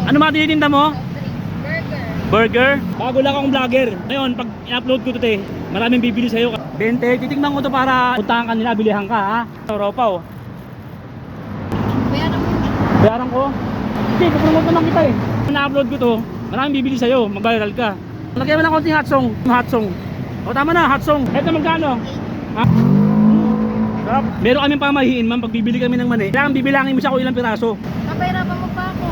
Ano mga tinitinda mo? Burger. Burger? Bago lang akong vlogger. Ngayon, pag i-upload ko to te, maraming bibili sa'yo. 20, titignan ko to para puntahan ka nila, bilihan ka ha. Europa oh. Bayaran mo. Bayaran ko? Hindi, pupromote naman kita eh. Na-upload ko to, maraming bibili sa'yo, mag-viral ka. Lagyan mo ng konting hot song. Hot song. O tama na, hot song. Ito magkano? Ha? Sarap. Meron kaming pamahiin ma'am, pag bibili kami ng mani. Kailangan bibilangin mo siya kung ilang piraso. Napahirapan mo pa ako.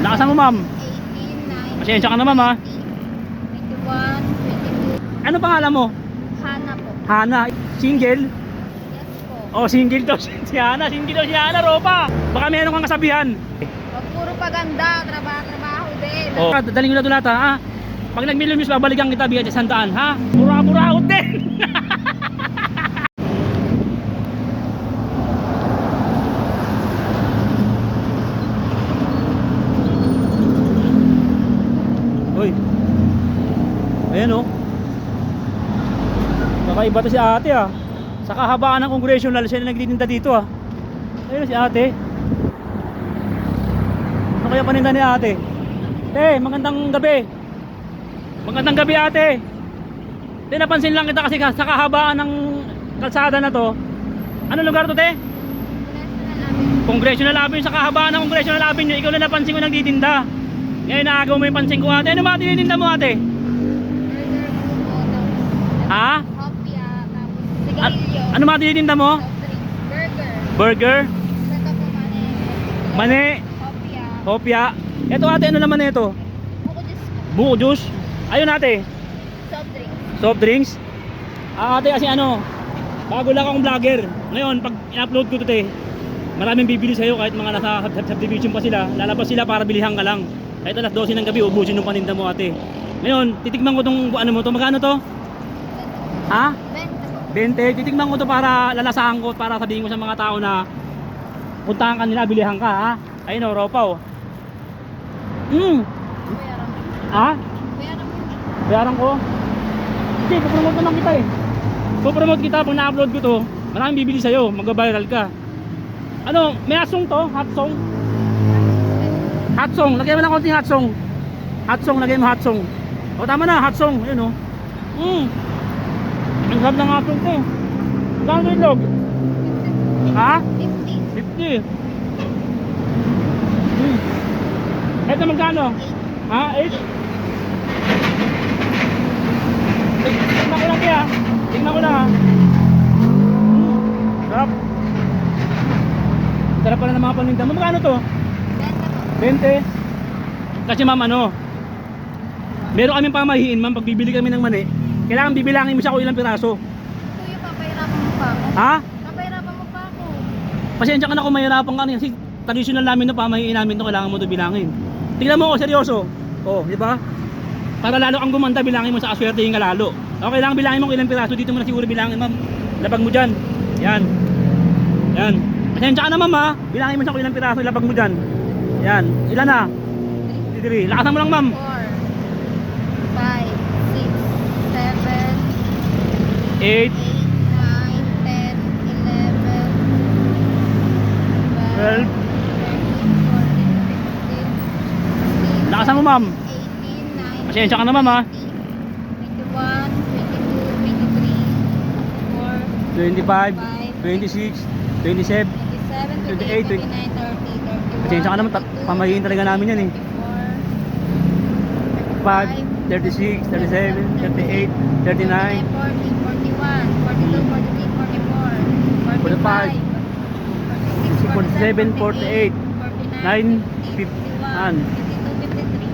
Lakasan mo ma'am. 18, 19, Pasensya ka na ma'am ha. 21, 22. Ano pangalan mo? Hana po. Hana. Single? Yes po. Oh, single daw si Hana. Single daw si Hana, Ropa. Baka meron kang kasabihan. Wag puro paganda, trabaho din. Oh, daling mo na ito lahat ha. Pag nag-million views, babalikan kita bigyan sa 100 ha. Mura-muraot din. Hoy. Ayan oh. Kakaiba to si ate ah. Sa kahabaan ng congressional siya na nagtitinda dito ah. Ayun si ate. Ano kaya paninda ni ate? Magandang gabi. Magandang gabi ate. Napansin lang kita kasi sa kahabaan ng kalsada na to. Ano lugar to te? Congressional Avenue. Sa kahabaan ng Congressional Avenue, ikaw na napansin ko nagtitinda. Ngayon naagaw mo yung pansin ko ate. Ano ba tinitinda mo ate? Burger po. Ha? Hopya. Tapos sigarilyo. Ano ba tinitinda mo? Burger. Burger? Saka po mani. Mani? Hopya. Hopya? Ito ate, ano naman ito? Buko juice po. Buko juice? Ayun ate. Soft drink. Soft drinks? Ate kasi ano, bago lang akong vlogger. Ngayon, pag i-upload ko to te, maraming bibili sa'yo kahit mga nasa subdivision pa sila. Lalabas sila para bilihan ka lang. Kahit alas 12 ng gabi, ubusin yung paninda mo ate. Ngayon, titikman ko tong ano mo to. Magkano to? Ha? 20 po. 20. Titikman ko to para lalasahan ko, para sabihin ko sa mga tao na puntahan ka nila, bilihan ka ha. Ayun o, Ropa o. Bayaran mo. Ha? Bayaran mo. Bayaran ko? Hindi, pupromote naman kita eh. Pupromote kita pag na-upload ko to, maraming bibili sa'yo, mag-viral ka. Ano, may hot song to? Hot song? Hot song, lagyan mo ng konting hot song. Hot song, lagyan mo hot song. O tama na, hot song, ayun o. Ang sarap ng hot song to. Magkano ito itlog? Ha? 50. 50. Ito magkano? Ha? 8? Tingnan ko lang kaya. Tingnan ko lang ha. Sarap. Sarap pala ng mga paninda mo. Magkano to? 20. Kasi ma'am ano, meron kaming pamahiin ma'am, pag bibili kami ng mani, kailangan bibilangin mo siya kung ilang piraso. Kuya, papahirapan mo pa ako. Ha? Papahirapan mo pa ako. Pasensya ka na kung mahirapan ka kasi traditional namin na pamahiin namin to, kailangan mo to bilangin. Tingnan mo ako, seryoso. Oh, di ba? Para lalo kang gumanda, bilangin mo sa aswertehin ka lalo. Okay lang, bilangin mo kung ilang piraso. Dito mo na siguro bilangin ma'am. Labag mo dyan. Yan. Yan. Pasensya ka na ma'am ha. Bilangin mo siya kung ilang piraso, labag mo dyan. Yan. Ilan na? 3. Lakasan mo lang ma'am. 4, 5, 6, 7, 8, 8, 9, 10, 11, 12. 13, 14, 15, 16, Lakasan mo ma'am. 18, 19, Pasensya ka na ma'am ha. 21, 22, 23, 25, 24, 26, 27. 27, 28, 29, 30, 31, Pasensya ka naman, pamahiin talaga namin yan eh. 5, 36, 37, 38, 39, 40, 41, 42, 43, 44, 45, 46, 47, 48, 9,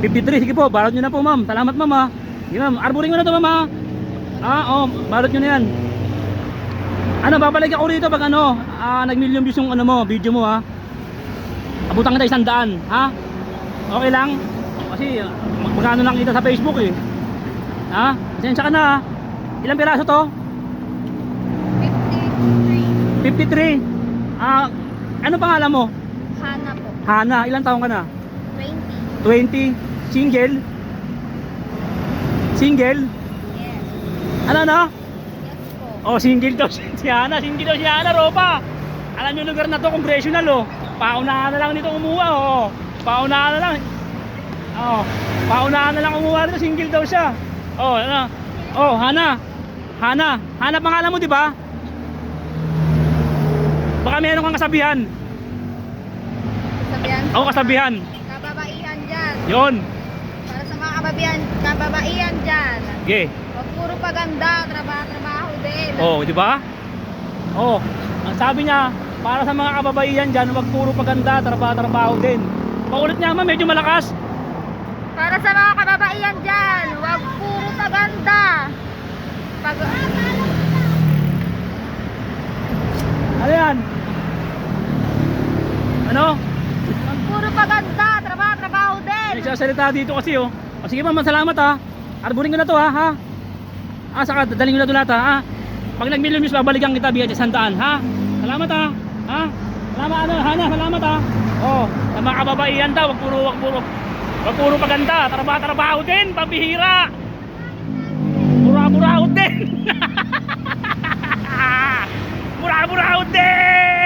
53. Sige po, balot nyo na po ma'am. Salamat ma'am ha. Sige ma'am, arboring mo na to ma'am ha. Balot nyo na yan. Ano, babalik ako rito pag ano, nag-million views yung ano mo, video mo ha. Abutan kita 100 ha. Okay lang? Kasi magkano lang kita sa Facebook eh. Ha? Pasensya ka na ha. Ilang piraso to? 53. 53. Ano pangalan mo? Hana po. Hana. Ilang taong ka na? 20. 20. Single? Single? Yes. Ano na? Yes po. Oh, single daw si Hana. Single daw si Hana, Ropa. Alam niyo lugar na to, congressional oh. Paunahan na lang nito umuha oh. Paunahan na lang. Oh, paunahan na lang kumuha nito, single daw siya. Oh, ano? Oh, Hana. Hana pangalan mo, di ba? Baka meron kang kasabihan. Sabihan. Ako kasabihan. Kababaihan dyan. Yon. Para sa mga kababaihan dyan. Sige. Huwag puro paganda, trabaho din. Oh, di ba? Oh, ang sabi niya, para sa mga kababaihan diyan, wag puro paganda, trabaho din. Paulit niya, ma'am, medyo malakas. Para sa mga kababaihan dyan, huwag puro paganda. Ano yan? Ano? Huwag puro paganda, trabaho din. Nagsasalita dito kasi oh. O sige ma'am, salamat ha. Arboring ko na to ha. Saka daling ko na to lahat ha. Pag nag-million views, babalikan kita bigyan sa 100 ha. Salamat ha. Ha? Salamat ano, Hana, salamat ha. Oh, sa mga kababaihan daw, wag puro paganda, trabaho din, pambihira. Mura-murahot din. Mura-murahot din.